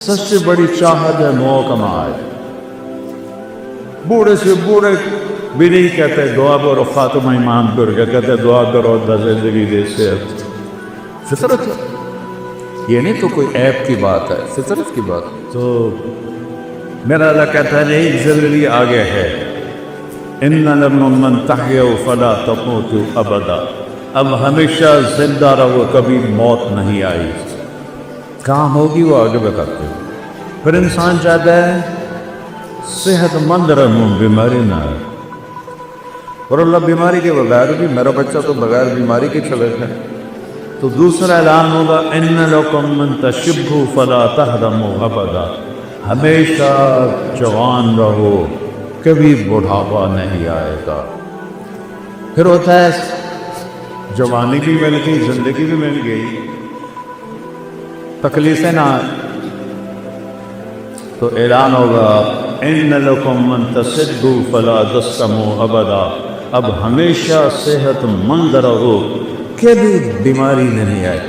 سب سے بڑی چاہت ہے محکمہ آئے. بوڑھے سے بوڑھے بھی نہیں کہتے دعا کرو خاتمہ ایمان پر کے کہتے دعا کرو اللہ زندگی دے صحت. فطرت یہ نہیں تو کوئی عیب کی بات ہے، فطرت کی بات. تو میرا اللہ کہتا ہے نہیں زندگی آگے ہے. ان لمن تحیوا فلا تموتوا ابدا. اب ہمیشہ زندہ رہو، کبھی موت نہیں آئی. کہاں ہوگی وہ آگے بتاتے ہیں. پھر انسان چاہتا ہے صحت مند رہوں، بیماری نہ ہے. اور اللہ بیماری کے بغیر بھی، میرا بچہ تو بغیر بیماری کے چلے گئے. تو دوسرا اعلان ہوگا ان لکم من تشبوا فلا تحرموا ابدا. ہمیشہ جوان رہو، کبھی بڑھاپا نہیں آئے گا. پھر ہوتا ہے جوانی بھی مل گئی، زندگی بھی مل گئی، تکلیفیں نہ آئے. تو اعلان ہوگا ان لکم من تصدوا فلا تسقموا ابدا. اب ہمیشہ صحت مند رہو، کبھی بیماری نہیں آئے.